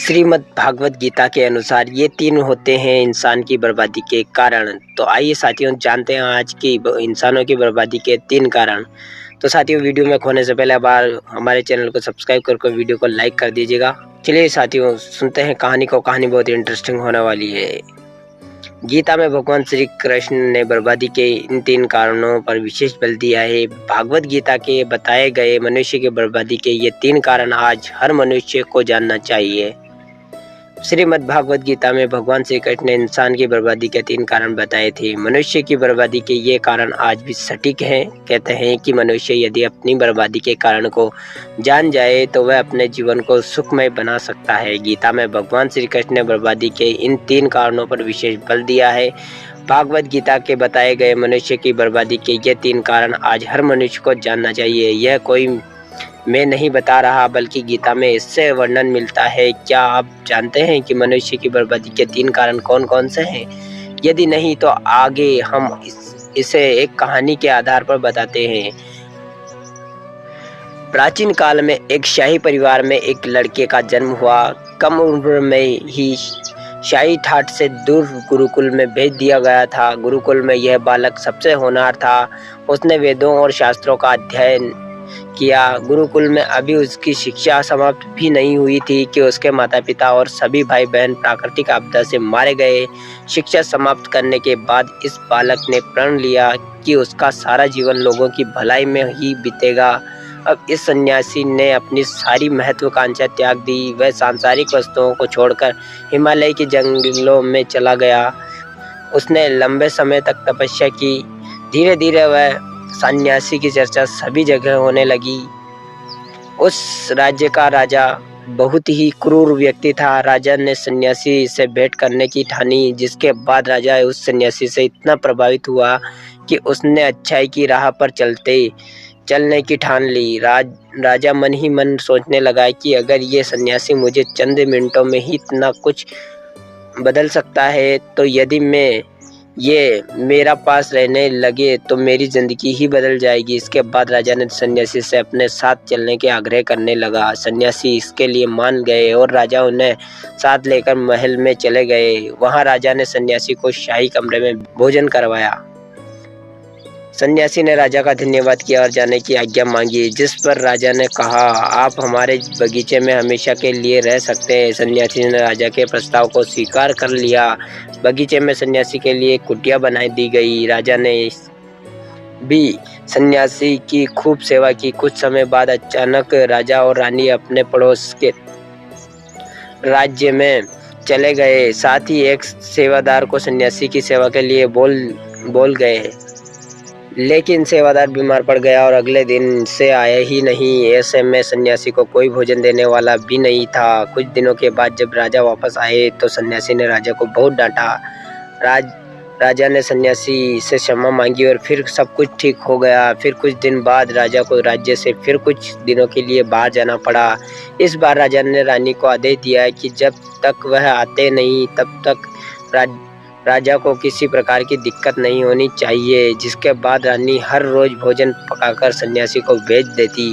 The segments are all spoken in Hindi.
श्रीमद् भागवत गीता के अनुसार ये तीन होते हैं इंसान की बर्बादी के कारण। तो आइए साथियों जानते हैं आज की इंसानों की बर्बादी के तीन कारण। तो साथियों वीडियो में खोने से पहले बार हमारे चैनल को सब्सक्राइब करके वीडियो को लाइक कर दीजिएगा। चलिए साथियों सुनते हैं कहानी को। कहानी बहुत ही इंटरेस्टिंग होने वाली है। गीता में भगवान श्री कृष्ण ने बर्बादी के इन तीन कारणों पर विशेष बल दिया है। भागवत गीता के बताए गए मनुष्य की बर्बादी के ये तीन कारण आज हर मनुष्य को जानना चाहिए। श्रीमद् भागवत गीता में भगवान श्री कृष्ण ने इंसान की बर्बादी के तीन कारण बताए थे। मनुष्य की बर्बादी के ये कारण आज भी सटीक हैं। कहते हैं कि मनुष्य यदि अपनी बर्बादी के कारण को जान जाए तो वह अपने जीवन को सुखमय बना सकता है। गीता में भगवान श्री कृष्ण ने बर्बादी के इन तीन कारणों पर विशेष बल दिया है। भागवत गीता के बताए गए मनुष्य की बर्बादी के ये तीन कारण आज हर मनुष्य को जानना चाहिए। यह कोई मैं नहीं बता रहा बल्कि गीता में इससे वर्णन मिलता है। क्या आप जानते हैं कि मनुष्य की बर्बादी के तीन कारण कौन कौन से हैं? यदि नहीं तो आगे हम इसे एक कहानी के आधार पर बताते हैं। प्राचीन काल में एक शाही परिवार में एक लड़के का जन्म हुआ। कम उम्र में ही शाही ठाट से दूर गुरुकुल में भेज दिया गया था। गुरुकुल में यह बालक सबसे होनहार था। उसने वेदों और शास्त्रों का अध्ययन किया। गुरुकुल में अभी उसकी शिक्षा समाप्त भी नहीं हुई थी कि उसके माता पिता और सभी भाई बहन प्राकृतिक आपदा से मारे गए। शिक्षा समाप्त करने के बाद इस बालक ने प्रण लिया कि उसका सारा जीवन लोगों की भलाई में ही बीतेगा। अब इस सन्यासी ने अपनी सारी महत्वाकांक्षा त्याग दी। वह सांसारिक वस्तुओं को छोड़कर हिमालय के जंगलों में चला गया। उसने लंबे समय तक तपस्या की। धीरे धीरे वह सन्यासी की चर्चा सभी जगह होने लगी। उस राज्य का राजा बहुत ही क्रूर व्यक्ति था। राजा ने सन्यासी से भेंट करने की ठानी, जिसके बाद राजा उस सन्यासी से इतना प्रभावित हुआ कि उसने अच्छाई की राह पर चलने की ठान ली। राजा मन ही मन सोचने लगा कि अगर ये सन्यासी मुझे चंद मिनटों में ही इतना कुछ बदल सकता है तो यदि मैं ये मेरा पास रहने लगे तो मेरी जिंदगी ही बदल जाएगी। इसके बाद राजा ने सन्यासी से अपने साथ चलने के आग्रह करने लगा। सन्यासी इसके लिए मान गए और राजा उन्हें साथ लेकर महल में चले गए। वहां राजा ने सन्यासी को शाही कमरे में भोजन करवाया। सन्यासी ने राजा का धन्यवाद किया और जाने की आज्ञा मांगी, जिस पर राजा ने कहा, आप हमारे बगीचे में हमेशा के लिए रह सकते हैं। सन्यासी ने राजा के प्रस्ताव को स्वीकार कर लिया। बगीचे में सन्यासी के लिए कुटिया बनाई दी गई। राजा ने भी सन्यासी की खूब सेवा की। कुछ समय बाद अचानक राजा और रानी अपने पड़ोस के राज्य में चले गए। साथ ही एक सेवादार को सन्यासी की सेवा के लिए बोल गए, लेकिन सेवादार बीमार पड़ गया और अगले दिन से आया ही नहीं। ऐसे में सन्यासी को कोई भोजन देने वाला भी नहीं था। कुछ दिनों के बाद जब राजा वापस आए तो सन्यासी ने राजा को बहुत डांटा। राजा ने सन्यासी से क्षमा मांगी और फिर सब कुछ ठीक हो गया। फिर कुछ दिन बाद राजा को राज्य से फिर कुछ दिनों के लिए बाहर जाना पड़ा। इस बार राजा ने रानी को आदेश दिया कि जब तक वह आते नहीं तब तक राजा को किसी प्रकार की दिक्कत नहीं होनी चाहिए। जिसके बाद रानी हर रोज भोजन पकाकर सन्यासी को भेज देती।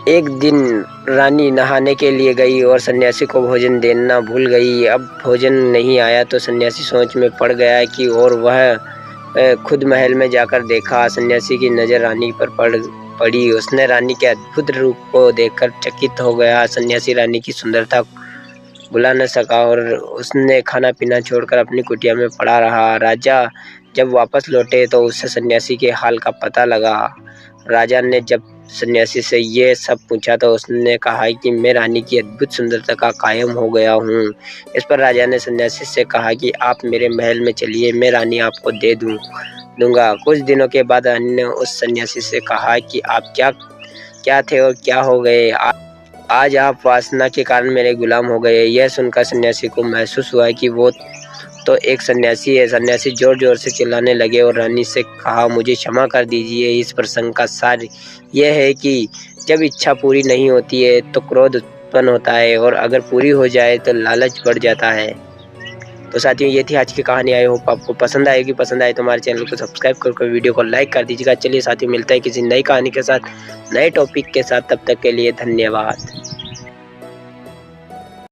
एक दिन रानी नहाने के लिए गई और सन्यासी को भोजन देना भूल गई। अब भोजन नहीं आया तो सन्यासी सोच में पड़ गया कि और वह खुद महल में जाकर देखा। सन्यासी की नज़र रानी पर पड़ी। उसने रानी के अद्भुत रूप को देखकर चकित हो गया। सन्यासी रानी की सुंदरता बुला न सका और उसने खाना पीना छोड़कर अपनी कुटिया में पड़ा रहा। राजा जब वापस लौटे तो उससे सन्यासी के हाल का पता लगा। राजा ने जब सन्यासी से ये सब पूछा तो उसने कहा कि मैं रानी की अद्भुत सुंदरता का कायम हो गया हूँ। इस पर राजा ने सन्यासी से कहा कि आप मेरे महल में चलिए, मैं रानी आपको दे दूंगा। कुछ दिनों के बाद रानी ने उस सन्यासी से कहा कि आप क्या थे और क्या हो गए। आज आप वासना के कारण मेरे गुलाम हो गए। यह सुनकर सन्यासी को महसूस हुआ कि वो तो एक सन्यासी है। सन्यासी जोर जोर से चिल्लाने लगे और रानी से कहा, मुझे क्षमा कर दीजिए। इस प्रसंग का सार यह है कि जब इच्छा पूरी नहीं होती है तो क्रोध उत्पन्न होता है और अगर पूरी हो जाए तो लालच बढ़ जाता है। तो साथियों ये थी आज की कहानी। आई होप आपको पसंद आएगी। पसंद आए तो हमारे चैनल को सब्सक्राइब करके वीडियो को लाइक कर दीजिएगा। चलिए साथियों मिलता है किसी नई कहानी के साथ, नए टॉपिक के साथ। तब तक के लिए धन्यवाद।